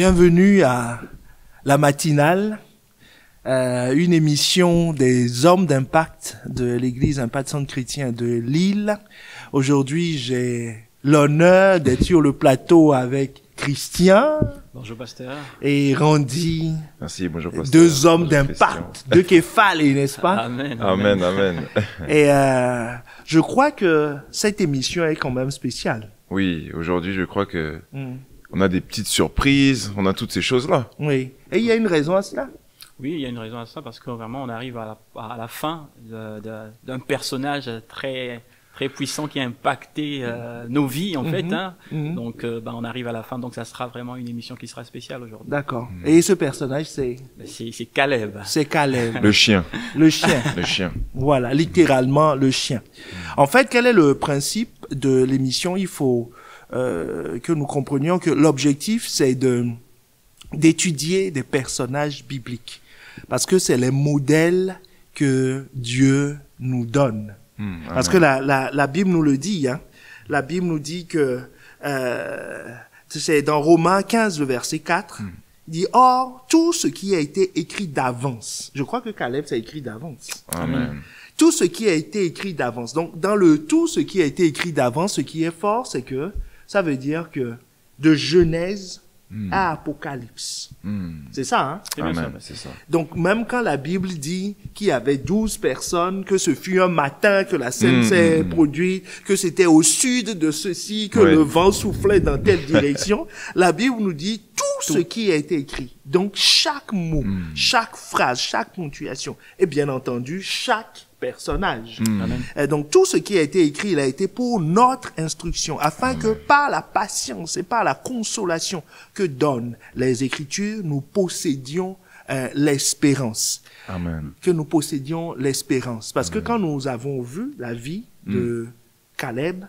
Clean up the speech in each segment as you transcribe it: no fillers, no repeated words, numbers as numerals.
Bienvenue à la matinale, une émission des hommes d'impact de l'Église Impact Centre Chrétien de Lille. Aujourd'hui, j'ai l'honneur d'être sur le plateau avec Christian. Bonjour pasteur. Et Randy. Merci, bonjour pasteur. Deux hommes Bonjour, d'impact, deux képhales, n'est-ce pas? Amen. Amen, amen. Et je crois que cette émission est quand même spéciale. Oui, aujourd'hui, je crois que on a des petites surprises, on a toutes ces choses-là. Oui. Et il y a une raison à cela? Oui, il y a une raison à ça parce que vraiment on arrive à la fin d'un personnage très puissant qui a impacté nos vies en fait. Hein. Donc on arrive à la fin, donc ça sera vraiment une émission qui sera spéciale aujourd'hui. D'accord. Et ce personnage, c'est Caleb. C'est Caleb. Le chien. Le chien. Le chien. Voilà, littéralement le chien. En fait, quel est le principe de l'émission? Il faut que nous comprenions que l'objectif, c'est d'étudier des personnages bibliques. Parce que c'est les modèles que Dieu nous donne. Parce que la Bible nous le dit, hein. La Bible nous dit que, c'est dans Romains 15, le verset 4, il dit, or, tout ce qui a été écrit d'avance. Je crois que Caleb, ça écrit d'avance. Amen. Tout ce qui a été écrit d'avance. Donc, dans le tout ce qui a été écrit d'avance, ce qui est fort, c'est que ça veut dire que de Genèse à Apocalypse. C'est ça, hein? C'est bien ça. Amen, c'est ça. Donc, même quand la Bible dit qu'il y avait 12 personnes, que ce fut un matin que la scène s'est produite, que c'était au sud de ceci, que le vent soufflait dans telle direction, la Bible nous dit tout ce qui a été écrit. Donc, chaque mot, chaque phrase, chaque ponctuation, et bien entendu, chaque personnage. Et donc, tout ce qui a été écrit, il a été pour notre instruction, afin que par la patience et par la consolation que donnent les Écritures, nous possédions l'espérance. Amen. Que nous possédions l'espérance. Parce que quand nous avons vu la vie de Caleb,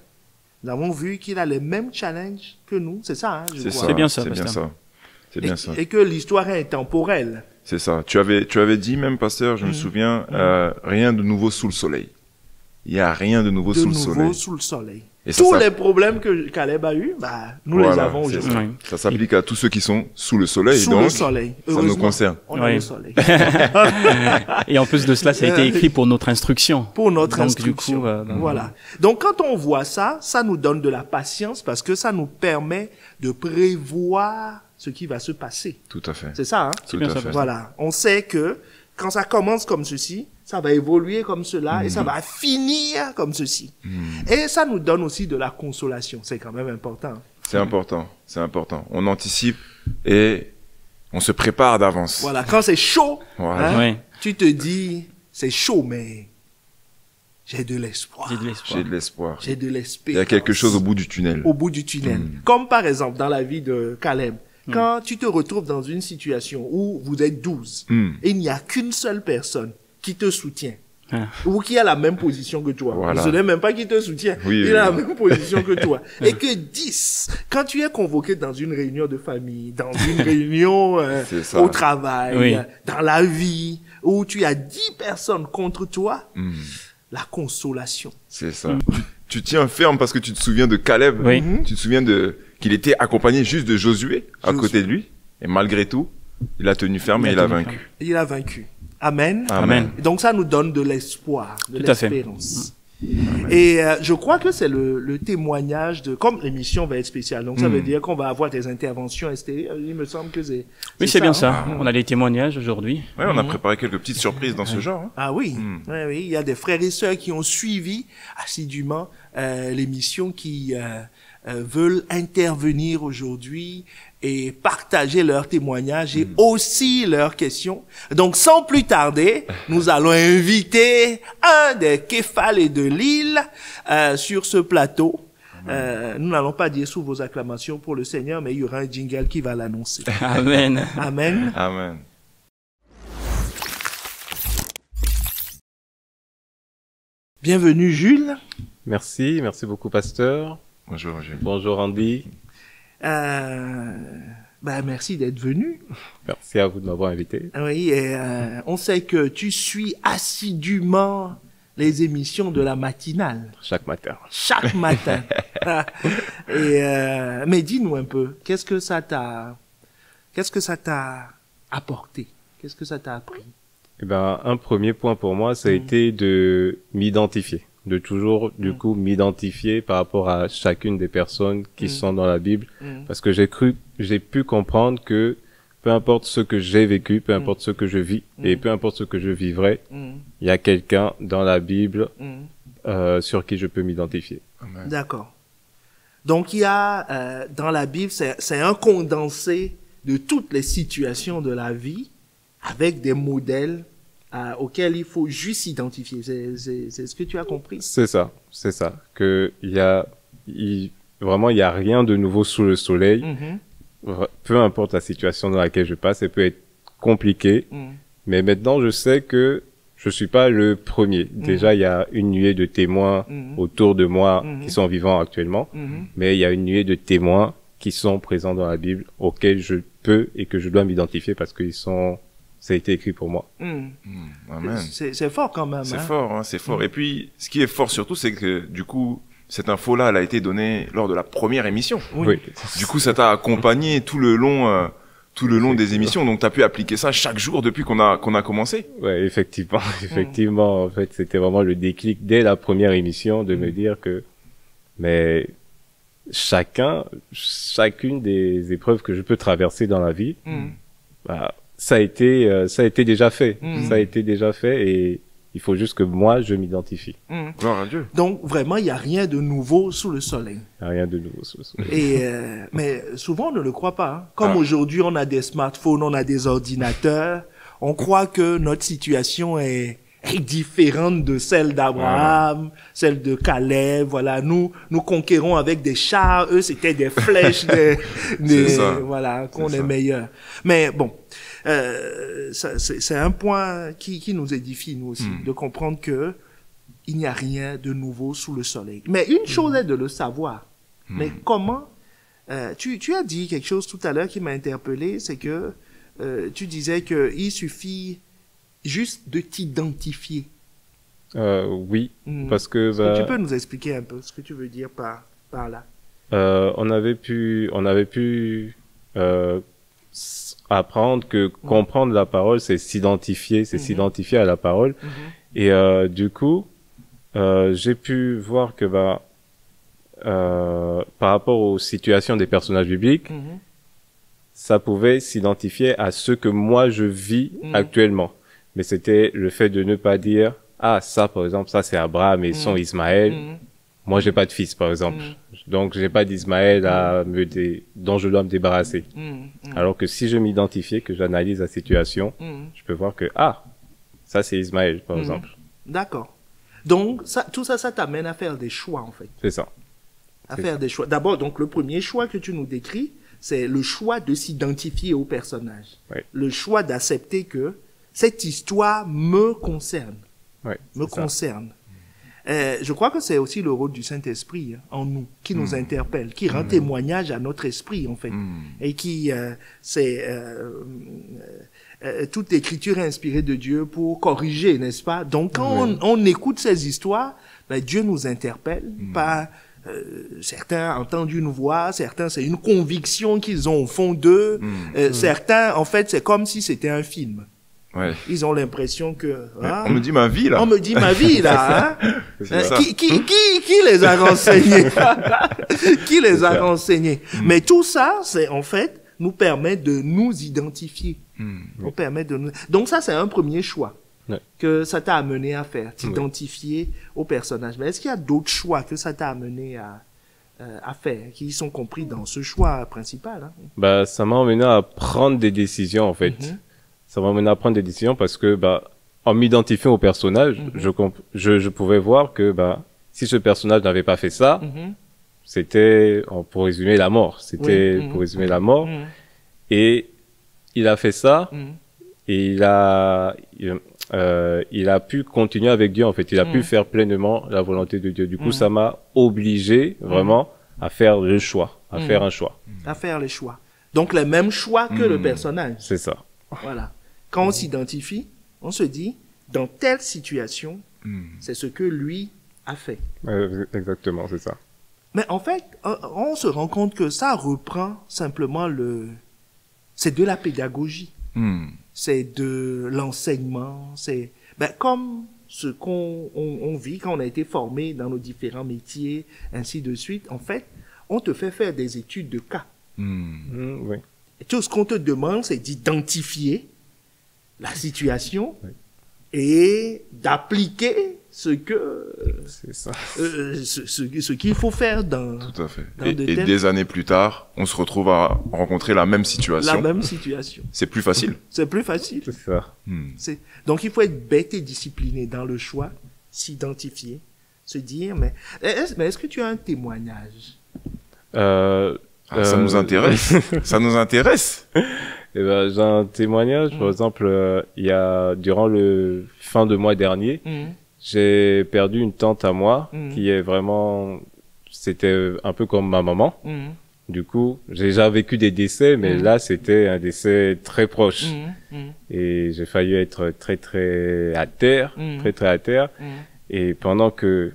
nous avons vu qu'il a les mêmes challenges que nous. C'est ça, hein, je crois. C'est bien ça, c'est bien pasteur. ça. C'est bien ça. Et que l'histoire est intemporelle. C'est ça. Tu avais dit même, pasteur, je me souviens, rien de nouveau sous le soleil. Il y a rien de nouveau sous le soleil. Sous le soleil. Et ça, Tous les problèmes que Caleb a eu, nous les avons c'est aujourd'hui. ça. Ça s'applique à tous ceux qui sont sous le soleil. Sous donc, le soleil. Ça nous Heureusement, concerne. on a le soleil. Et en plus de cela, ça a été écrit pour notre instruction. Pour notre Donc, instruction. du coup, voilà. Donc, quand on voit ça, ça nous donne de la patience parce que ça nous permet de prévoir ce qui va se passer. Tout à fait. C'est ça, hein? Tout bien à ça, fait. Voilà. On sait que quand ça commence comme ceci, ça va évoluer comme cela et ça va finir comme ceci. Et ça nous donne aussi de la consolation. C'est quand même important. C'est important. C'est important. On anticipe et on se prépare d'avance. Voilà. Quand c'est chaud, Voilà. Oui. tu te dis, c'est chaud, mais j'ai de l'espoir. J'ai de l'espoir. J'ai de l'espoir. J'ai de l'espérance. Il y a quelque chose au bout du tunnel. Au bout du tunnel. Comme par exemple dans la vie de Caleb. Quand tu te retrouves dans une situation où vous êtes 12 et il n'y a qu'une seule personne qui te soutient ou qui a la même position que toi. Voilà. Ce n'est même pas qui te soutient. Oui, il a la oui. même position que toi. Et que 10, quand tu es convoqué dans une réunion de famille, dans une réunion C'est ça. au travail, Oui. dans la vie, où tu as 10 personnes contre toi, la consolation. C'est ça. Tu tiens ferme parce que tu te souviens de Caleb. Oui. Tu te souviens qu'il était accompagné juste de Josué à côté de lui. Et malgré tout, il a tenu ferme et il a vaincu. Il a vaincu. Amen. Amen. Et donc ça nous donne de l'espoir, de Tout à fait. l'espérance. Et je crois que c'est le témoignage de... Comme l'émission va être spéciale, donc ça veut dire qu'on va avoir des interventions extérieures. Il me semble que c'est... Oui, c'est bien hein. ça. On a des témoignages aujourd'hui. Ouais, on a préparé quelques petites surprises dans ce genre. Hein. Ah oui, oui, il y a des frères et sœurs qui ont suivi assidûment l'émission qui veulent intervenir aujourd'hui et partager leurs témoignages et aussi leurs questions. Donc, sans plus tarder, nous allons inviter un des képhales de Lille sur ce plateau. Nous n'allons pas dire sous vos acclamations pour le Seigneur, mais il y aura un jingle qui va l'annoncer. Amen. Amen. Amen. Bienvenue, Jules. Merci beaucoup pasteur. Bonjour, Roger. Bonjour Andy. Merci d'être venu. Merci à vous de m'avoir invité. Oui, et on sait que tu suis assidûment les émissions de la matinale. Chaque matin. Chaque matin. Et mais dis-nous un peu, qu'est-ce que ça t'a qu'est-ce que ça t'a apporté? Qu'est-ce que ça t'a appris? Eh ben, un premier point pour moi, ça a été de m'identifier, de toujours, du coup, m'identifier par rapport à chacune des personnes qui sont dans la Bible, parce que j'ai pu comprendre que peu importe ce que j'ai vécu, peu importe ce que je vis, et peu importe ce que je vivrai, il y a quelqu'un dans la Bible sur qui je peux m'identifier. D'accord. Donc, il y a dans la Bible, c'est un condensé de toutes les situations de la vie avec des modèles auxquels il faut juste s'identifier. C'est ce que tu as compris? C'est ça. Que vraiment, il y a rien de nouveau sous le soleil. Peu importe la situation dans laquelle je passe, elle peut être compliquée. Mais maintenant, je sais que je suis pas le premier. Déjà, il y a une nuée de témoins autour de moi qui sont vivants actuellement. Mais il y a une nuée de témoins qui sont présents dans la Bible auxquels je peux et que je dois m'identifier parce que ça a été écrit pour moi. Amen. C'est fort quand même. C'est fort, hein, c'est fort. Et puis, ce qui est fort surtout, c'est que du coup, cette info-là, elle a été donnée lors de la première émission. Oui. Du coup, ça t'a accompagné tout le long des émissions. Donc, t'as pu appliquer ça chaque jour depuis qu'on a commencé. Ouais, effectivement. En fait, c'était vraiment le déclic dès la première émission de me dire que, mais chacune des épreuves que je peux traverser dans la vie, bah, ça a été déjà fait. Ça a été déjà fait et il faut juste que moi, je m'identifie. Gloire à Dieu. Donc, vraiment, il n'y a rien de nouveau sous le soleil. Il n'y a rien de nouveau sous le soleil. Mais souvent, on ne le croit pas. Hein. Comme aujourd'hui, on a des smartphones, on a des ordinateurs. On croit que notre situation est différente de celle d'Abraham, celle de Caleb. Voilà, nous conquérons avec des chars. Eux, c'était des flèches, voilà, qu'on est meilleur. Mais bon, c'est un point qui nous édifie, nous aussi, de comprendre que il n'y a rien de nouveau sous le soleil. Mais une chose est de le savoir. Mais comment, tu as dit quelque chose tout à l'heure qui m'a interpellé, c'est que tu disais qu'il suffit juste de t'identifier. Oui, parce que... Est-ce que tu peux nous expliquer un peu ce que tu veux dire par là? On avait pu apprendre que comprendre la parole, c'est s'identifier, s'identifier à la parole. Et du coup, j'ai pu voir que par rapport aux situations des personnages bibliques, ça pouvait s'identifier à ce que moi je vis actuellement. Mais c'était le fait de ne pas dire ça par exemple, ça c'est Abraham et son Ismaël. Moi j'ai pas de fils par exemple. Donc j'ai pas d'Ismaël dont je dois me débarrasser. Alors que si je m'identifiais, que j'analyse la situation, je peux voir que ça c'est Ismaël par exemple. D'accord. Donc tout ça t'amène à faire des choix en fait. C'est ça. Faire des choix. D'abord, donc le premier choix que tu nous décris, c'est le choix de s'identifier au personnage. Le choix d'accepter que cette histoire me concerne. Concerne. Je crois que c'est aussi le rôle du Saint-Esprit en nous, qui nous interpelle, qui rend témoignage à notre esprit, en fait. Et qui, toute écriture est inspirée de Dieu pour corriger, n'est-ce pas? Donc, quand on écoute ces histoires, Dieu nous interpelle par... certains entendent une voix, certains c'est une conviction qu'ils ont au fond d'eux, certains en fait c'est comme si c'était un film. Ils ont l'impression que on me dit ma vie là. On me dit ma vie là. Qui les a renseignés? Qui les a renseignés? Mais tout ça, c'est en fait nous permet de nous identifier. Nous permet de nous... Donc ça c'est un premier choix que ça t'a amené à faire, t'identifier au personnage. Mais est-ce qu'il y a d'autres choix que ça t'a amené à faire, qui sont compris dans ce choix principal? Ça m'a amené à prendre des décisions, en fait. Ça m'a amené à prendre des décisions parce que, en m'identifiant au personnage, je pouvais voir que, si ce personnage n'avait pas fait ça, c'était, pour résumer, la mort. C'était, pour résumer, la mort. Et il a fait ça, et il a pu continuer avec Dieu, en fait. Il a pu faire pleinement la volonté de Dieu. Du coup, ça m'a obligé vraiment à faire le choix, à faire un choix. À faire les choix. Donc, les mêmes choix que le personnage. C'est ça. Voilà. Quand on s'identifie, on se dit, dans telle situation, c'est ce que lui a fait. Exactement, c'est ça. c'est de la pédagogie, Hmm. c'est de l'enseignement, c'est comme ce on vit quand on a été formé dans nos différents métiers, ainsi de suite. En fait, on te fait faire des études de cas. Oui. Et tout ce qu'on te demande, c'est d'identifier la situation et d'appliquer ce que C'est ça. ce qu'il faut faire dans Tout à fait. Dans Et, de et tels- des années plus tard, on se retrouve à rencontrer la même situation. la même situation. C'est plus facile. C'est plus facile. C'est ça. Donc, il faut être bête et discipliné dans le choix, s'identifier, se dire, mais est-ce que tu as un témoignage? Ça nous intéresse. Ça nous intéresse. Eh ben, j'ai un témoignage, par exemple, il y a, durant le fin de mois dernier, j'ai perdu une tante à moi, qui est vraiment, c'était un peu comme ma maman. Du coup, j'ai déjà vécu des décès, mais là, c'était un décès très proche. Et j'ai failli être très, très à terre, très, très à terre. Et pendant que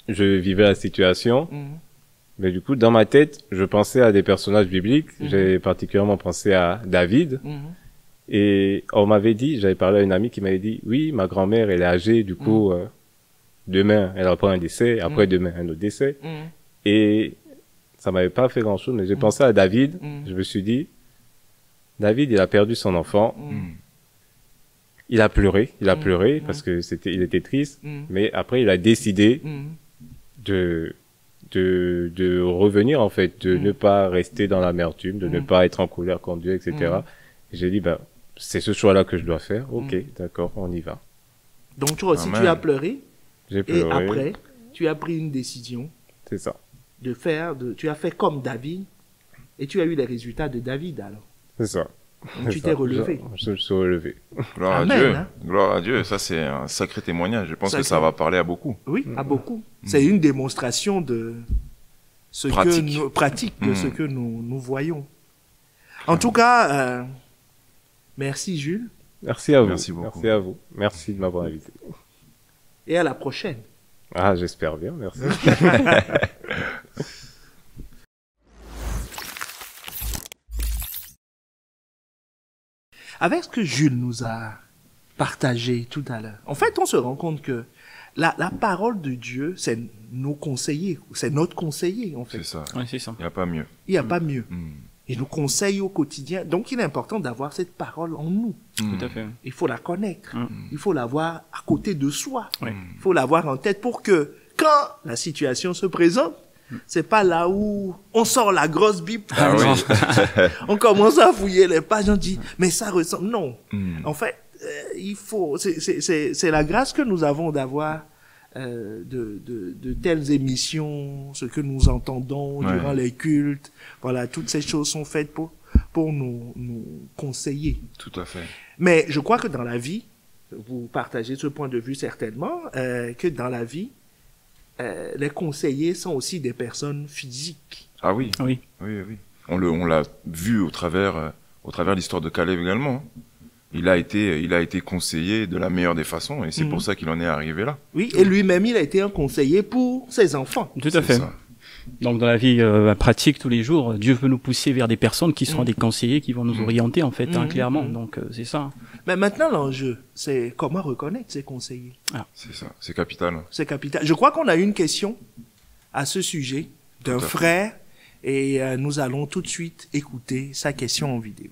je vivais la situation, mais du coup, dans ma tête, je pensais à des personnages bibliques. J'ai particulièrement pensé à David. Et on m'avait dit, j'avais parlé à une amie qui m'avait dit, oui, ma grand-mère, elle est âgée, du coup, demain, elle apprend un décès, après-demain, un autre décès. Et ça m'avait pas fait grand-chose, mais j'ai pensé à David. Je me suis dit, David, il a perdu son enfant. Il a pleuré parce que il était triste. Mais après, il a décidé de revenir, en fait, de ne pas rester dans l'amertume, de ne pas être en colère contre Dieu, etc. Et j'ai dit, c'est ce choix-là que je dois faire. Ok, d'accord, on y va. Donc, toi aussi, Amen. tu as pleuré. J'ai pleuré. Et après, tu as pris une décision C'est ça. tu as fait comme David. Et tu as eu les résultats de David, alors. C'est ça. Donc, tu t'es relevé. Je me suis relevé. Gloire Amen, à Dieu. hein. Gloire à Dieu. Ça, c'est un sacré témoignage. Je pense que ça va parler à beaucoup. Oui, à beaucoup. C'est une démonstration de ce Pratique. que nous, pratique de ce que nous voyons. En tout cas, merci Jules, Merci à vous. Merci beaucoup. Merci à vous. Merci de m'avoir invité. et à la prochaine. Ah, j'espère bien. Merci. Avec ce que Jules nous a partagé tout à l'heure, en fait, on se rend compte que la parole de Dieu, c'est nos conseillers, c'est notre conseiller, en fait. C'est ça. Ouais, c'est ça. Il n'y a pas mieux. Il n'y a pas mieux. Hmm. Il nous conseille au quotidien. Donc, il est important d'avoir cette parole en nous. Tout à fait. Il faut la connaître. Mm. Il faut l'avoir à côté de soi. Oui. Il faut l'avoir en tête pour que, quand la situation se présente, c'est pas là où on sort la grosse Bible. Ah oui. On commence à fouiller les pages, on dit, mais ça ressemble. Non. Hmm. En fait, il faut, c'est la grâce que nous avons d'avoir de telles émissions, ce que nous entendons Ouais. durant les cultes. Voilà, toutes ces choses sont faites pour nous conseiller. Tout à fait. Mais je crois que dans la vie, vous partagez ce point de vue certainement, que dans la vie, les conseillers sont aussi des personnes physiques. Ah oui. Oui. Oui, oui. On l'a vu au travers l'histoire de Caleb également. Hein. Il a été conseillé de la meilleure des façons et c'est pour ça qu'il en est arrivé là. Oui, et lui-même, il a été un conseiller pour ses enfants. Tout à fait. C'est ça. Donc dans la vie pratique tous les jours, Dieu veut nous pousser vers des personnes qui seront des conseillers, qui vont nous orienter en fait, hein, clairement. Donc c'est ça. Mais maintenant, l'enjeu, c'est comment reconnaître ces conseillers. C'est ça. C'est capital. C'est capital. Je crois qu'on a eu une question à ce sujet d'un Tout à fait. frère et nous allons tout de suite écouter sa question en vidéo.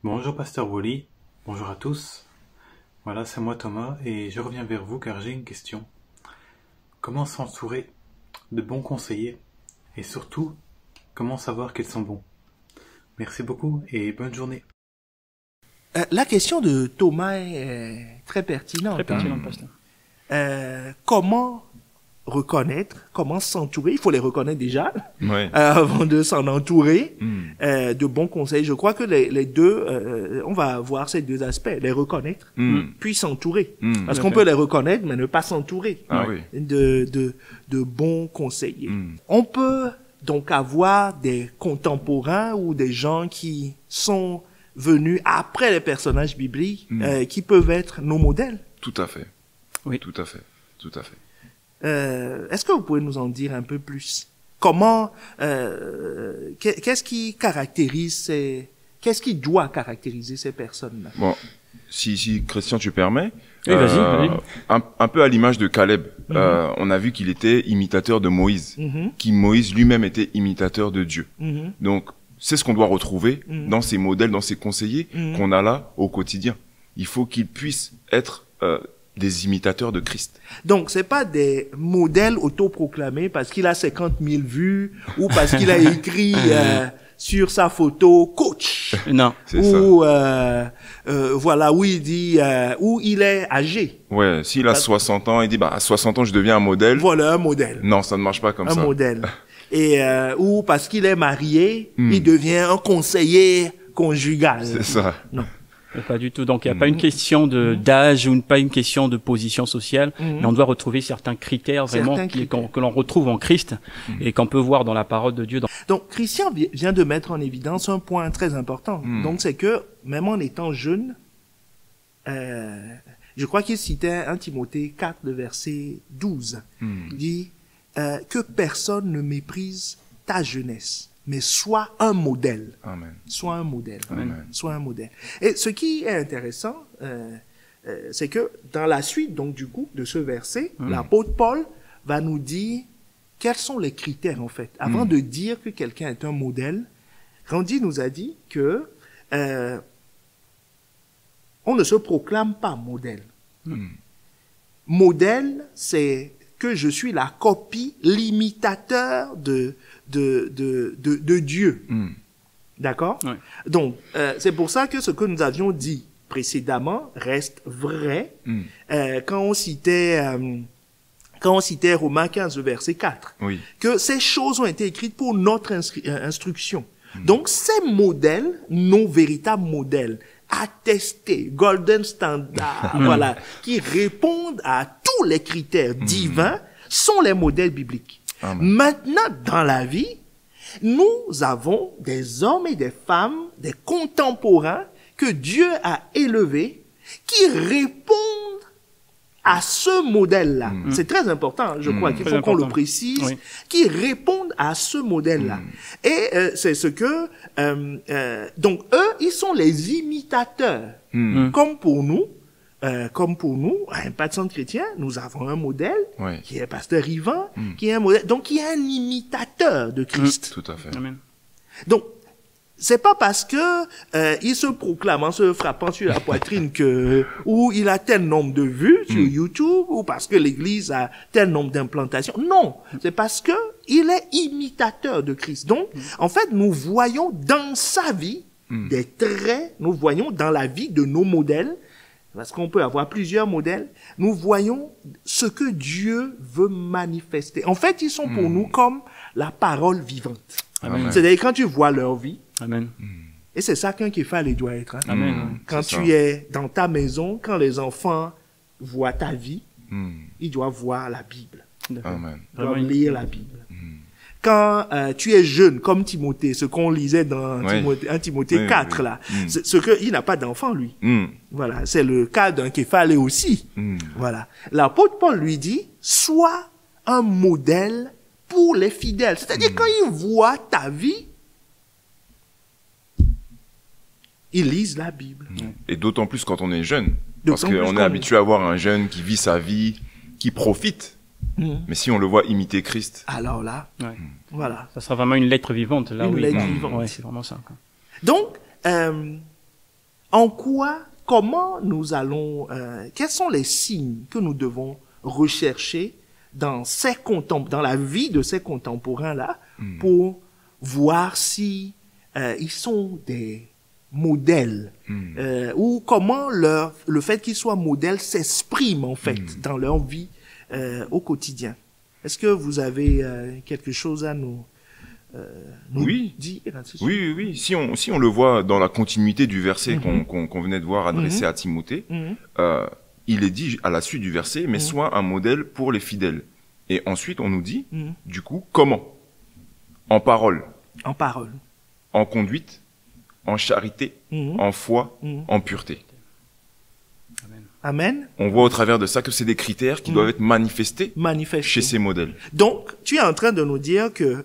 Bonjour Pasteur Wally, bonjour à tous. Voilà, c'est moi Thomas et je reviens vers vous car j'ai une question. Comment s'entourer de bons conseillers et surtout, comment savoir qu'ils sont bons? Merci beaucoup et bonne journée. La question de Thomas est très pertinente. Très pertinent, pasteur. Comment reconnaître, comment s'entourer, il faut les reconnaître déjà, Ouais. avant de s'en entourer, Hmm. de bons conseils. Je crois que les deux, on va voir ces deux aspects, les reconnaître, Hmm. puis s'entourer. Hmm. Parce Tout à qu'on fait. peut les reconnaître, mais ne pas s'entourer Ah oui. de bons conseillers. Hmm. On peut donc avoir des contemporains ou des gens qui sont venus après les personnages bibliques, qui peuvent être nos modèles. Tout à fait. Oui. Tout à fait. Tout à fait. Est-ce que vous pouvez nous en dire un peu plus? Comment, qu'est-ce qui caractérise qu'est-ce qui doit caractériser ces personnes-là? Bon, si Christian, tu permets. Oui, vas-y. Un peu à l'image de Caleb, on a vu qu'il était imitateur de Moïse, qui Moïse lui-même était imitateur de Dieu. Donc, c'est ce qu'on doit retrouver dans ces modèles, dans ces conseillers qu'on a là au quotidien. Il faut qu'ils puissent être des imitateurs de Christ. Donc, c'est pas des modèles autoproclamés parce qu'il a 50 000 vues ou parce qu'il a écrit sur sa photo coach. Non. Ou voilà, où il dit où il est âgé. Ouais, s'il a 60 ans, il dit à 60 ans je deviens un modèle. Voilà un modèle. Non, ça ne marche pas comme ça. Un modèle. Et ou parce qu'il est marié, il devient un conseiller conjugal. C'est ça. Non. Pas du tout. Donc, il n'y a pas une question d'âge ou pas une question de position sociale, mais on doit retrouver certains critères vraiment que l'on retrouve en Christ et qu'on peut voir dans la parole de Dieu. Donc, Christian vient de mettre en évidence un point très important. Donc, c'est que, même en étant jeune, je crois qu'il citait 1 Timothée 4, le verset 12. Il dit que personne ne méprise ta jeunesse, mais sois un modèle. Amen. Sois un modèle. Amen. Sois un modèle. Et ce qui est intéressant, c'est que dans la suite, donc, du coup, de ce verset, l'apôtre Paul va nous dire quels sont les critères, en fait. Avant de dire que quelqu'un est un modèle, Randy nous a dit que on ne se proclame pas modèle. Modèle, c'est que je suis la copie, l'imitateur de Dieu. D'accord? Ouais. Donc, c'est pour ça que ce que nous avions dit précédemment reste vrai quand on citait Romains 15, verset 4. Oui. Que ces choses ont été écrites pour notre instruction. Donc, ces modèles, nos véritables modèles, attestés, golden standard, voilà, qui répondent à tous les critères divins, sont les modèles bibliques. Amen. Maintenant, dans la vie, nous avons des hommes et des femmes, des contemporains que Dieu a élevés, qui répondent à ce modèle-là. C'est très important, je crois qu'il faut qu'on le précise, qui répondent à ce modèle-là. Et c'est ce que... donc, eux, ils sont les imitateurs. Comme pour nous, à Impact Centre Chrétien, nous avons un modèle qui est Pasteur Yvan, qui est un modèle, donc qui est un imitateur de Christ. Tout à fait. Amen. Donc, c'est pas parce que il se proclame en se frappant sur la poitrine que ou il a tel nombre de vues sur YouTube ou parce que l'église a tel nombre d'implantations. Non, c'est parce que il est imitateur de Christ. Donc, en fait, nous voyons dans sa vie des traits, nous voyons dans la vie de nos modèles, parce qu'on peut avoir plusieurs modèles, nous voyons ce que Dieu veut manifester. En fait, ils sont pour nous comme la parole vivante. Amen. C'est-à-dire, quand tu vois leur vie, Amen. et c'est ça qu'un képhale doit être. Hein? Amen. Quand tu es dans ta maison, quand les enfants voient ta vie, ils doivent voir la Bible. Amen. Ils doivent lire la Bible. Quand tu es jeune, comme Timothée, ce qu'on lisait dans Timothée 4, là, ce que il n'a pas d'enfant, lui. Voilà, c'est le cas d'un képhale aussi. Voilà. L'apôtre Paul lui dit, sois un modèle pour les fidèles. C'est-à-dire, quand ils voient ta vie, ils lisent la Bible. Et d'autant plus quand on est jeune. Parce qu'on est habitué à voir un jeune qui vit sa vie, qui profite. Mais si on le voit imiter Christ. Alors là, voilà. Ça sera vraiment une lettre vivante. Là, Une lettre vivante. Ouais, c'est vraiment ça. Quoi. Donc, comment nous allons, quels sont les signes que nous devons rechercher dans la vie de ces contemporains-là pour voir si ils sont des modèles ou comment le fait qu'ils soient modèles s'exprime en fait dans leur vie au quotidien. Est-ce que vous avez quelque chose à nous dire là-dessus? Oui. Si on le voit dans la continuité du verset qu'on venait de voir adressé à Timothée, il est dit à la suite du verset, mais sois un modèle pour les fidèles. Et ensuite, on nous dit, du coup, comment? En parole. En parole. En conduite, en charité, en foi, en pureté. Amen. Amen. On voit au travers de ça que c'est des critères qui doivent être manifestés Manifesté. chez ces modèles. Donc, tu es en train de nous dire que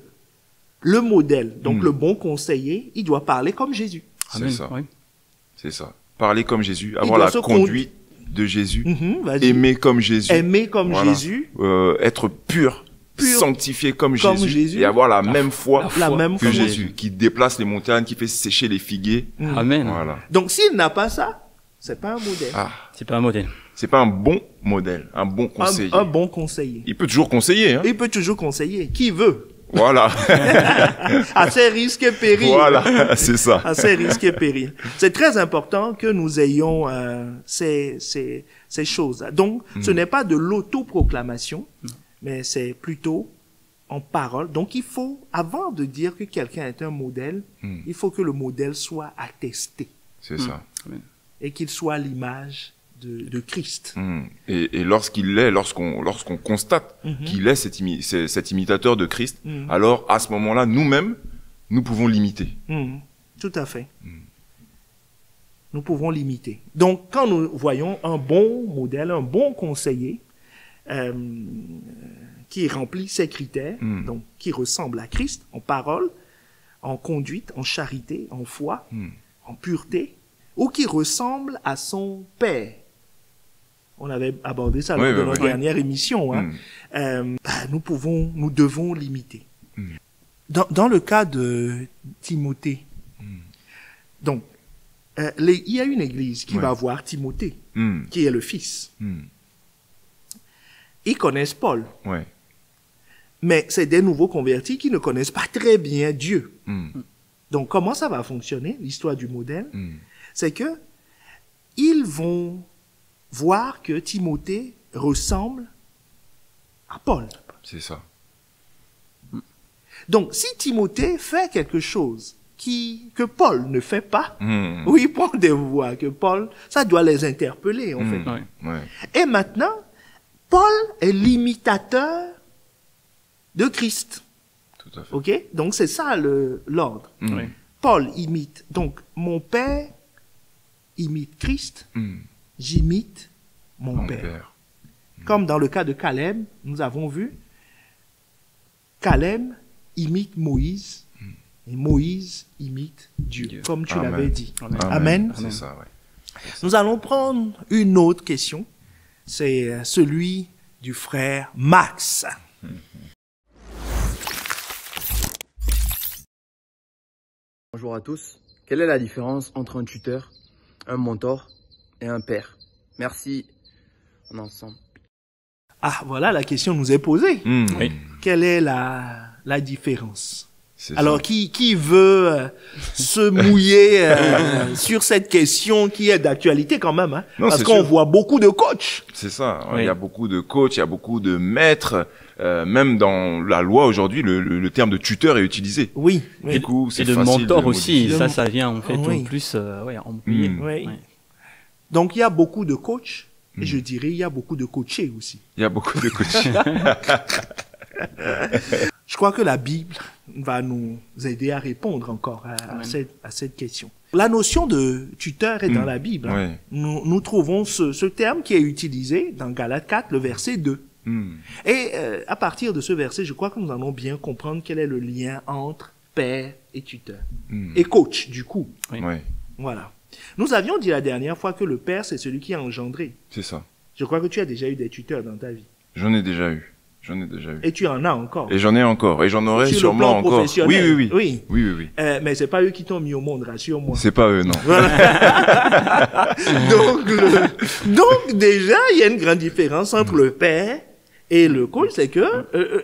le modèle, donc le bon conseiller, il doit parler comme Jésus. Amen. C'est ça. Oui. C'est ça. Parler comme Jésus, avoir doit la se conduite de Jésus, Vas-y. aimer comme Jésus, Aimer comme Voilà. Jésus, être pur, sanctifié comme Jésus, et avoir la même foi la même que foi. Jésus, qui déplace les montagnes, qui fait sécher les figuiers. Amen. Voilà. Donc, s'il n'a pas ça, c'est pas un modèle. Ah, C'est pas un modèle. c'est pas un bon modèle, un bon conseiller. Un bon conseiller. Il peut toujours conseiller, hein. Il peut toujours conseiller. Qui veut? Voilà. À ses risques et périls. Voilà, c'est ça. À ses risques et périls. C'est très important que nous ayons ces choses. Donc, ce n'est pas de l'autoproclamation, mais c'est plutôt en parole. Donc, il faut, avant de dire que quelqu'un est un modèle, il faut que le modèle soit attesté C'est ça. et qu'il soit l'image de Christ. Et lorsqu'il l'est, lorsqu'on constate qu'il est cet imitateur de Christ, alors à ce moment-là, nous-mêmes, nous pouvons l'imiter. Tout à fait. Nous pouvons l'imiter. Donc, quand nous voyons un bon modèle, un bon conseiller, qui remplit ces critères, donc qui ressemble à Christ en parole, en conduite, en charité, en foi, en pureté, ou qui ressemble à son Père. On avait abordé ça lors de notre dernière émission. Hein. Nous devons l'imiter. Dans le cas de Timothée, donc, il y a une église qui va voir Timothée, qui est le fils. Ils connaissent Paul. Mais c'est des nouveaux convertis qui ne connaissent pas très bien Dieu. Donc, comment ça va fonctionner, l'histoire du modèle? C'est que ils vont voir que Timothée ressemble à Paul. C'est ça. Donc, si Timothée fait quelque chose que Paul ne fait pas, oui, Paul devait voir que Paul, ça doit les interpeller, en fait. Et maintenant, Paul est l'imitateur de Christ. Tout à fait. OK? Donc, c'est ça l'ordre. Paul imite. Donc, mon Père imite Christ. J'imite mon Père. Comme dans le cas de Caleb, nous avons vu, Caleb imite Moïse et Moïse imite Dieu. Comme tu l'avais dit. Amen. C'est ça, Nous allons prendre une autre question. C'est celui du frère Max. Bonjour à tous. Quelle est la différence entre un tuteur, un mentor et un père? Merci. On est ensemble. Ah, voilà, la question nous est posée. Oui. Quelle est la différence? C'est Alors, ça. qui veut se mouiller sur cette question qui est d'actualité quand même, hein? Non, Parce c'est qu'on sûr. voit beaucoup de coachs. C'est ça. Oui. Il y a beaucoup de coachs, il y a beaucoup de maîtres. Même dans la loi aujourd'hui, le terme de tuteur est utilisé. Oui. Du coup, c'est Et de facile mentor de aussi, modifier. ça vient en fait Oui. en plus embrouiller. Oui. Ouais. Donc, il y a beaucoup de coachs. Et je dirais, il y a beaucoup de coachés aussi. Il y a beaucoup de coachs. Je crois que la Bible va nous aider à répondre encore à cette question. La notion de tuteur est dans la Bible. Hein. Ouais. Nous trouvons ce terme qui est utilisé dans Galates 4, le verset 2. Et à partir de ce verset, je crois que nous allons bien comprendre quel est le lien entre père et tuteur. Et coach, du coup. Oui. Ouais. Voilà. Nous avions dit la dernière fois que le père, c'est celui qui a engendré. C'est ça. Je crois que tu as déjà eu des tuteurs dans ta vie. J'en ai déjà eu. Et tu en as encore. Et j'en ai encore. Et j'en aurai Sur le sûrement plan encore. professionnel. Oui. Oui. Mais c'est pas eux qui t'ont mis au monde, rassure-moi. C'est pas eux, non. Donc déjà, il y a une grande différence entre le père et le coach, c'est que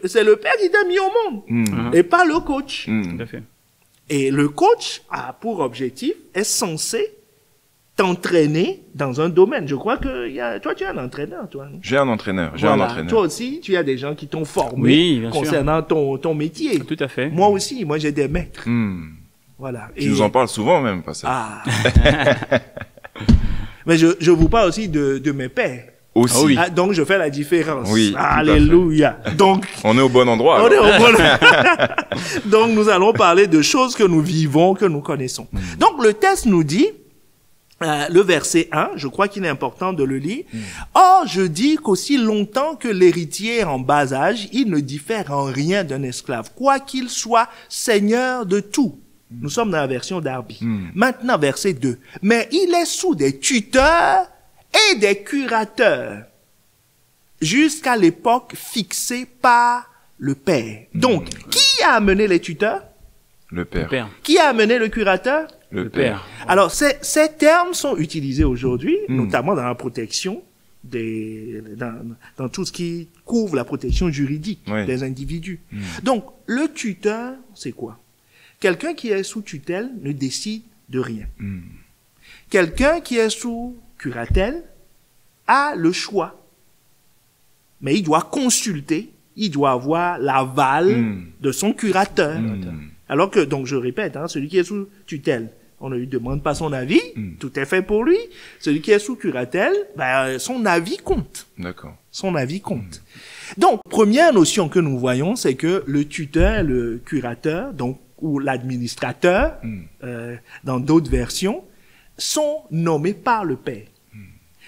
c'est le père qui t'a mis au monde et pas le coach. Tout à fait. Et le coach a pour objectif, est censé t'entraîner dans un domaine. Je crois que toi, tu es un entraîneur, toi. Non? J'ai un entraîneur. Voilà. Toi aussi, tu as des gens qui t'ont formé Oui, bien sûr. concernant ton métier. Tout à fait. Moi aussi, moi j'ai des maîtres. Voilà. Tu nous en parles souvent même, pas ça. Ah. Mais je vous parle aussi de mes pères. Aussi. Ah oui. Ah, donc je fais la différence. Oui, tout à Alléluia. Donc On est au bon endroit. on est alors. au bon- Donc nous allons parler de choses que nous vivons, que nous connaissons. Donc le texte nous dit le verset 1, je crois qu'il est important de le lire. Or, je dis qu'aussi longtemps que l'héritier est en bas âge, il ne diffère en rien d'un esclave, quoiqu'il soit seigneur de tout. Nous sommes dans la version Darby. Maintenant, verset 2. Mais il est sous des tuteurs et des curateurs jusqu'à l'époque fixée par le Père. Donc, qui a amené les tuteurs? Le Père. Le Père. Qui a amené le curateur? Le Le Père. Père. Alors, ces termes sont utilisés aujourd'hui, notamment dans la protection dans tout ce qui couvre la protection juridique Ouais. des individus. Donc, le tuteur, c'est quoi? Quelqu'un qui est sous tutelle ne décide de rien. Quelqu'un qui est sous curatelle a le choix. Mais il doit consulter, il doit avoir l'aval de son curateur. Alors que, donc je répète, celui qui est sous tutelle, on ne lui demande pas son avis, tout est fait pour lui. Celui qui est sous curatelle, son avis compte. D'accord. Son avis compte. Donc, première notion que nous voyons, c'est que le tuteur, le curateur, donc ou l'administrateur, dans d'autres versions, sont nommés par le Père.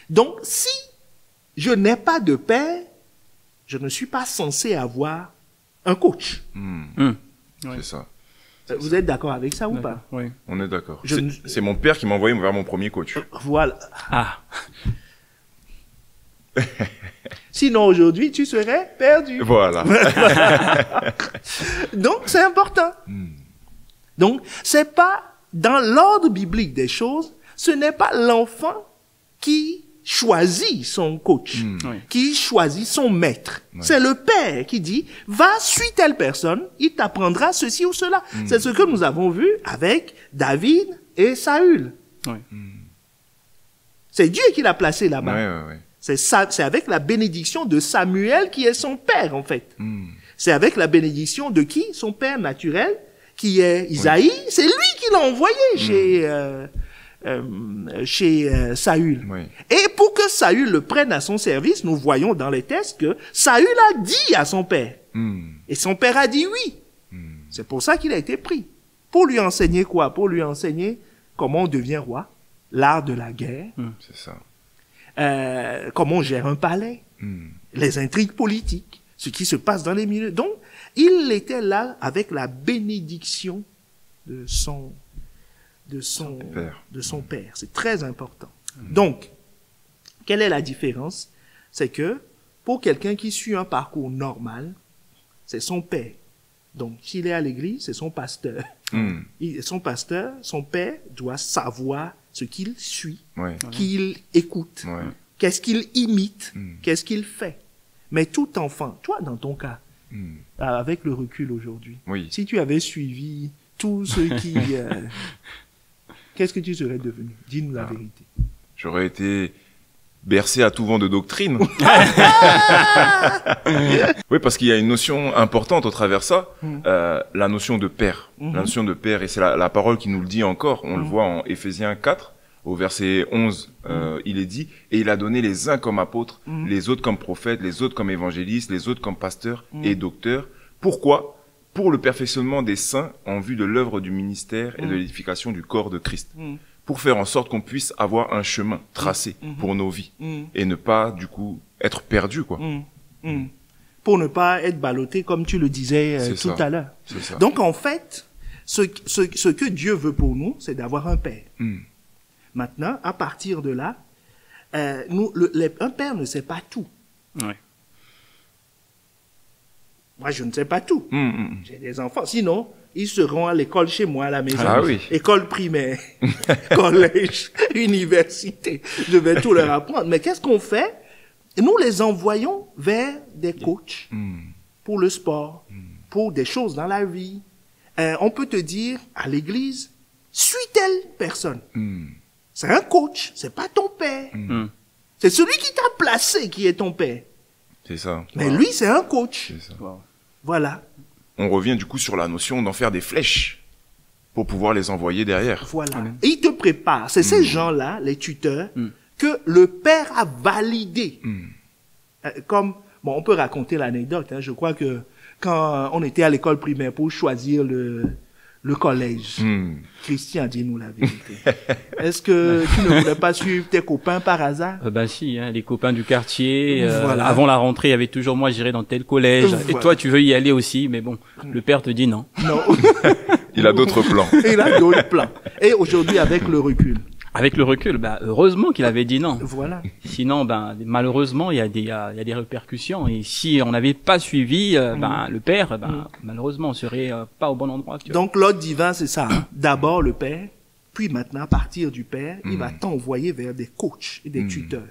Donc, si je n'ai pas de Père, je ne suis pas censé avoir un coach. C'est ça. Vous êtes d'accord avec ça ou pas? Oui. On est d'accord. Je ne- C'est mon père qui m'a envoyé vers mon premier coach. Voilà. Ah. Sinon, aujourd'hui, tu serais perdu. Voilà. Donc, c'est important. Donc, c'est pas, dans l'ordre biblique des choses, ce n'est pas l'enfant qui choisit son coach, Oui. qui choisit son maître. C'est le père qui dit, va, suis telle personne, il t'apprendra ceci ou cela. C'est ce que nous avons vu avec David et Saül. Oui. C'est Dieu qui l'a placé là-bas. Ouais. C'est avec la bénédiction de Samuel qui est son père, en fait. C'est avec la bénédiction de qui? Son père naturel, qui est Isaïe. C'est lui qui l'a envoyé chez Saül. Oui. Et pour que Saül le prenne à son service, nous voyons dans les textes que Saül a dit à son père. Et son père a dit oui. C'est pour ça qu'il a été pris. Pour lui enseigner quoi? Pour lui enseigner comment on devient roi, l'art de la guerre, C'est ça. comment on gère un palais, les intrigues politiques, ce qui se passe dans les milieux. Donc, il était là avec la bénédiction de son père. C'est très important. Donc, quelle est la différence? C'est que pour quelqu'un qui suit un parcours normal, c'est son père. Donc, s'il est à l'église, c'est son pasteur. Son pasteur, son père, doit savoir ce qu'il suit, Ouais. qu'il écoute, Ouais. qu'est-ce qu'il imite, qu'est-ce qu'il fait. Mais tout enfant, toi dans ton cas, avec le recul aujourd'hui, Oui. si tu avais suivi tous ceux qui... qu'est-ce que tu serais devenu? Dis-nous la vérité. J'aurais été bercé à tout vent de doctrine. Oui, parce qu'il y a une notion importante au travers ça, la notion de père. La notion de père, et c'est la parole qui nous le dit encore. On le voit en Éphésiens 4, au verset 11, il est dit, et il a donné les uns comme apôtres, les autres comme prophètes, les autres comme évangélistes, les autres comme pasteurs et docteurs. Pourquoi? Pour le perfectionnement des saints en vue de l'œuvre du ministère et de l'édification du corps de Christ. Pour faire en sorte qu'on puisse avoir un chemin tracé pour nos vies et ne pas, du coup, être perdu, quoi. Pour ne pas être ballotté, comme tu le disais C'est tout ça. à l'heure. C'est ça. Donc, en fait, ce que Dieu veut pour nous, c'est d'avoir un père. Maintenant, à partir de là, un père ne sait pas tout. Oui. Moi, je ne sais pas tout. J'ai des enfants. Sinon, ils seront à l'école chez moi, à la maison. Ah oui. École primaire, collège, université. Je vais tout leur apprendre. Mais qu'est-ce qu'on fait? Nous les envoyons vers des coachs pour le sport, pour des choses dans la vie. On peut te dire, à l'église, suis telle personne. C'est un coach, c'est pas ton père. C'est celui qui t'a placé qui est ton père. C'est ça. Mais lui, c'est un coach. C'est ça. Voilà. On revient du coup sur la notion d'en faire des flèches pour pouvoir les envoyer derrière. Voilà. Et il te prépare. C'est ces gens-là, les tuteurs, que le père a validé. Comme, bon, on peut raconter l'anecdote. Je crois que quand on était à l'école primaire pour choisir le collège. Christian, dis-nous la vérité. Est-ce que tu ne voulais pas suivre tes copains par hasard? Ben si, hein, les copains du quartier. Voilà. Avant la rentrée, il y avait toujours moi, j'irai dans tel collège. Voilà. Et toi, tu veux y aller aussi, mais bon, le père te dit non. Non. Il a d'autres plans. Il a d'autres plans. Et aujourd'hui, avec le recul. Avec le recul, bah, heureusement qu'il avait dit non. Voilà. Sinon, ben, malheureusement, il y a des répercussions. Et si on n'avait pas suivi, ben, le père, ben, malheureusement, on serait pas au bon endroit actuellement. Donc, l'ordre divin, c'est ça. Hein. D'abord le père, puis maintenant, à partir du père, il va t'envoyer vers des coachs et des tuteurs.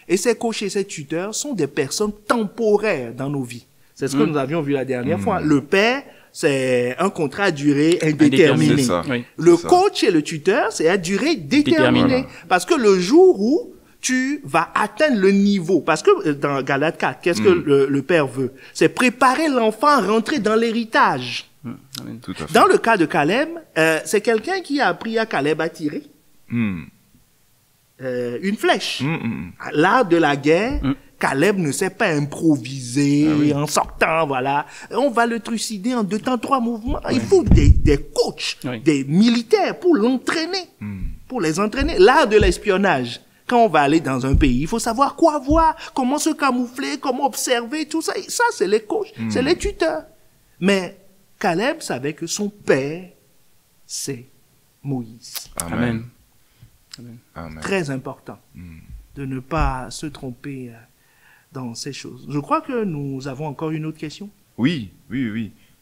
Et ces coachs et ces tuteurs sont des personnes temporaires dans nos vies. C'est ce que nous avions vu la dernière fois. Le père, c'est un contrat à durée indéterminée. C'est ça. Oui. Le C'est ça. coach et le tuteur, c'est à durée déterminée. Déterminée. Parce que le jour où tu vas atteindre le niveau, parce que dans Galates 4, qu'est-ce que le père veut? C'est préparer l'enfant à rentrer dans l'héritage. Amen. Tout à fait. Dans le cas de Caleb, c'est quelqu'un qui a appris à Caleb à tirer une flèche. L'art de la guerre, Caleb ne sait pas improviser en sortant, voilà. On va le trucider en 2 temps, 3 mouvements. Il faut des coachs, des militaires pour l'entraîner, pour les entraîner. L'art de l'espionnage. Quand on va aller dans un pays, il faut savoir quoi voir, comment se camoufler, comment observer, tout ça. Et ça, c'est les coachs, c'est les tuteurs. Mais Caleb savait que son père, c'est Moïse. Amen. Amen. Très important de ne pas se tromper dans ces choses. Je crois que nous avons encore une autre question. Oui.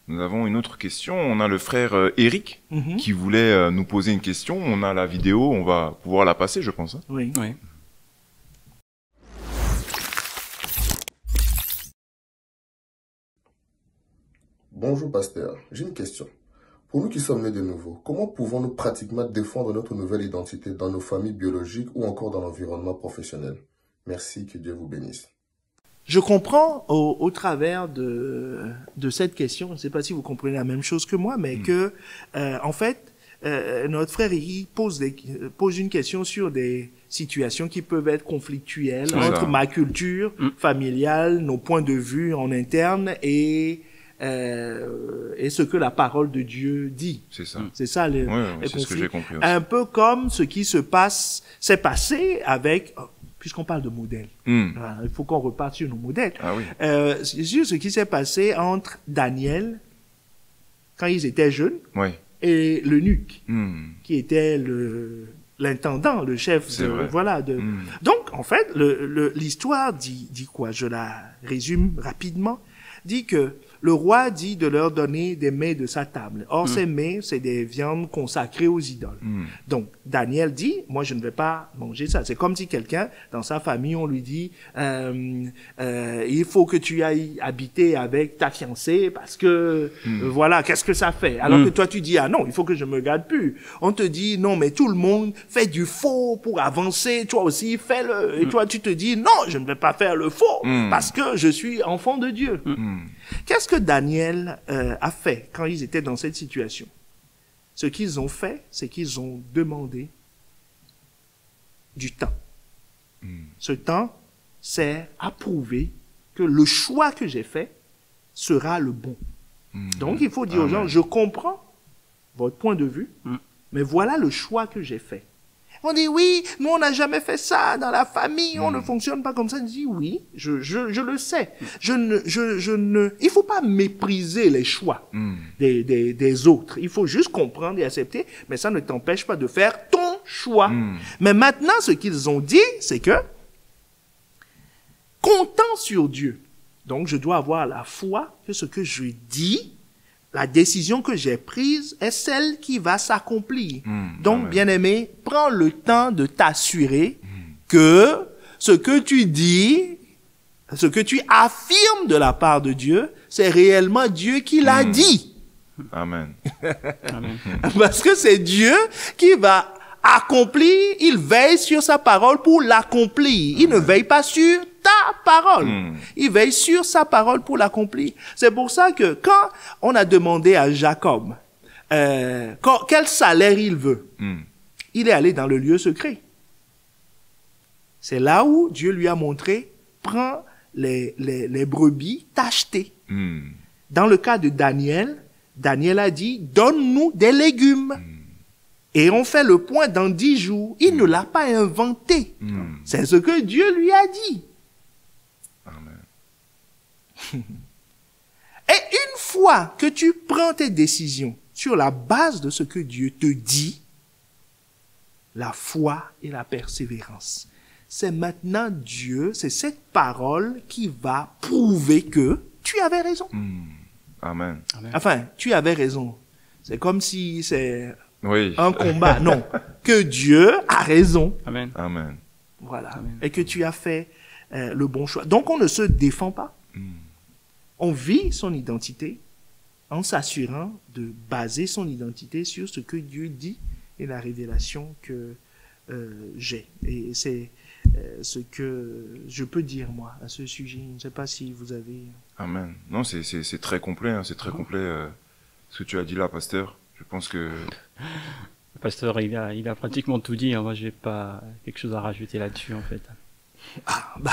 Nous avons une autre question. On a le frère Eric qui voulait nous poser une question. On a la vidéo, on va pouvoir la passer, je pense. Hein. Oui. Oui. Bonjour pasteur, j'ai une question. Pour nous qui sommes nés de nouveau, comment pouvons-nous pratiquement défendre notre nouvelle identité dans nos familles biologiques ou encore dans l'environnement professionnel? Merci, que Dieu vous bénisse. Je comprends au travers de cette question, je ne sais pas si vous comprenez la même chose que moi, mais que, en fait, notre frère Iri pose une question sur des situations qui peuvent être conflictuelles entre ma culture familiale, nos points de vue en interne et ce que la parole de Dieu dit. C'est ça. C'est ça les c'est ce que conflits. j'ai compris aussi. Un peu comme ce qui s'est passé avec, puisqu'on parle de modèles. Voilà, il faut qu'on reparte sur nos modèles. Ah oui. Sur ce qui s'est passé entre Daniel, quand ils étaient jeunes, et l'eunuque, qui était l'intendant, le chef C'est de, vrai. voilà, de. Donc, en fait, l'histoire dit quoi? Je la résume rapidement. Dit que le roi dit de leur donner des mets de sa table. Or, ces mets, c'est des viandes consacrées aux idoles. Donc, Daniel dit, moi, je ne vais pas manger ça. C'est comme si quelqu'un, dans sa famille, on lui dit, il faut que tu ailles habiter avec ta fiancée parce que, voilà, qu'est-ce que ça fait? Alors que toi, tu dis, ah non, il faut que je me garde plus. On te dit, non, mais tout le monde fait du faux pour avancer. Toi aussi, fais-le. Et toi, tu te dis, non, je ne vais pas faire le faux parce que je suis enfant de Dieu. Qu'est-ce que Daniel a fait quand ils étaient dans cette situation? Ce qu'ils ont fait, c'est qu'ils ont demandé du temps. Ce temps, c'est à prouver que le choix que j'ai fait sera le bon. Donc, il faut dire aux gens, je comprends votre point de vue, mais voilà le choix que j'ai fait. On dit, oui, nous, on n'a jamais fait ça dans la famille, on ne fonctionne pas comme ça. On dit, oui, je le sais. Il faut pas mépriser les choix des autres. Il faut juste comprendre et accepter, mais ça ne t'empêche pas de faire ton choix. Mais maintenant, ce qu'ils ont dit, c'est que, comptant sur Dieu, donc je dois avoir la foi que ce que je dis, la décision que j'ai prise est celle qui va s'accomplir. Donc, bien-aimé, prends le temps de t'assurer que ce que tu dis, ce que tu affirmes de la part de Dieu, c'est réellement Dieu qui l'a dit. Amen. Parce que c'est Dieu qui va accomplir, il veille sur sa parole pour l'accomplir. Il ne veille pas sur ta parole. Il veille sur sa parole pour l'accomplir. C'est pour ça que quand on a demandé à Jacob quel salaire il veut, il est allé dans le lieu secret. C'est là où Dieu lui a montré, prends les brebis, t'acheter. Dans le cas de Daniel, Daniel a dit, donne-nous des légumes. Et on fait le point dans 10 jours. Il ne l'a pas inventé. C'est ce que Dieu lui a dit. Amen. Et une fois que tu prends tes décisions sur la base de ce que Dieu te dit, la foi et la persévérance, c'est maintenant Dieu, c'est cette parole qui va prouver que tu avais raison. Amen. Enfin, tu avais raison. C'est comme si c'est Oui. un combat. Non, que Dieu a raison. Amen. Amen. Voilà. Amen. Et que tu as fait le bon choix. Donc, on ne se défend pas. On vit son identité en s'assurant de baser son identité sur ce que Dieu dit et la révélation que j'ai. Et c'est ce que je peux dire, moi, à ce sujet. Je ne sais pas si vous avez... Amen. Non, c'est très complet, hein, c'est très complet ce que tu as dit là, pasteur. Je pense que... Le pasteur, il a pratiquement tout dit. Hein. Moi, j'ai pas quelque chose à rajouter là-dessus, en fait. Ah, bah,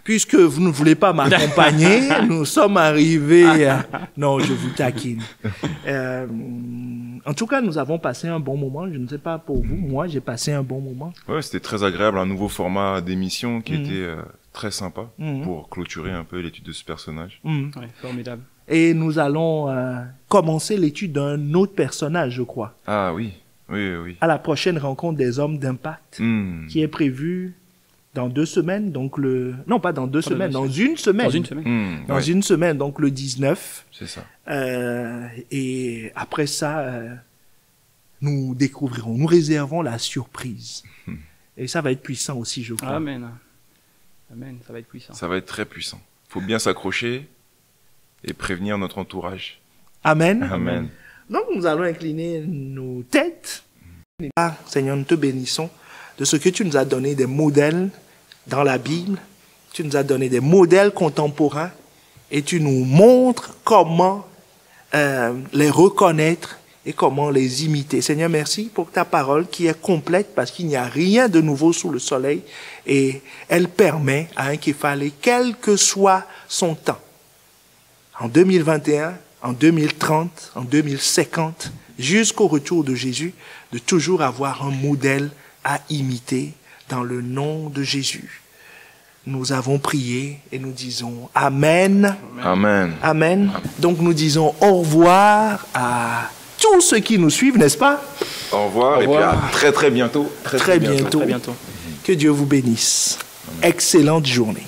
puisque vous ne voulez pas m'accompagner, nous sommes arrivés à... Non, je vous taquine. En tout cas, nous avons passé un bon moment. Je ne sais pas pour vous. Moi, j'ai passé un bon moment. Ouais, c'était très agréable. Un nouveau format d'émission qui était très sympa pour clôturer un peu l'étude de ce personnage. Ouais, formidable. Et nous allons commencer l'étude d'un autre personnage, je crois. Ah oui, oui, oui. À la prochaine rencontre des hommes d'impact, qui est prévue dans 2 semaines, donc le... Non, pas dans 2 semaines, dans une semaine. Dans une semaine. Dans une semaine, donc le 19. C'est ça. Et après ça, nous découvrirons, nous réservons la surprise. Et ça va être puissant aussi, je crois. Amen. Amen, ça va être puissant. Ça va être très puissant. Faut bien s'accrocher et prévenir notre entourage. Amen. Amen. Donc nous allons incliner nos têtes. Ah, Seigneur, nous te bénissons de ce que tu nous as donné des modèles dans la Bible. Tu nous as donné des modèles contemporains et tu nous montres comment les reconnaître et comment les imiter. Seigneur, merci pour ta parole qui est complète parce qu'il n'y a rien de nouveau sous le soleil et elle permet à un Képhalé, quel que soit son temps, en 2021, en 2030, en 2050, jusqu'au retour de Jésus, de toujours avoir un modèle à imiter dans le nom de Jésus. Nous avons prié et nous disons Amen. Amen. Amen. Donc nous disons au revoir à tous ceux qui nous suivent, n'est-ce pas? Au revoir, et puis à très très bientôt. Très bientôt. Très bientôt. Que Dieu vous bénisse. Excellente journée.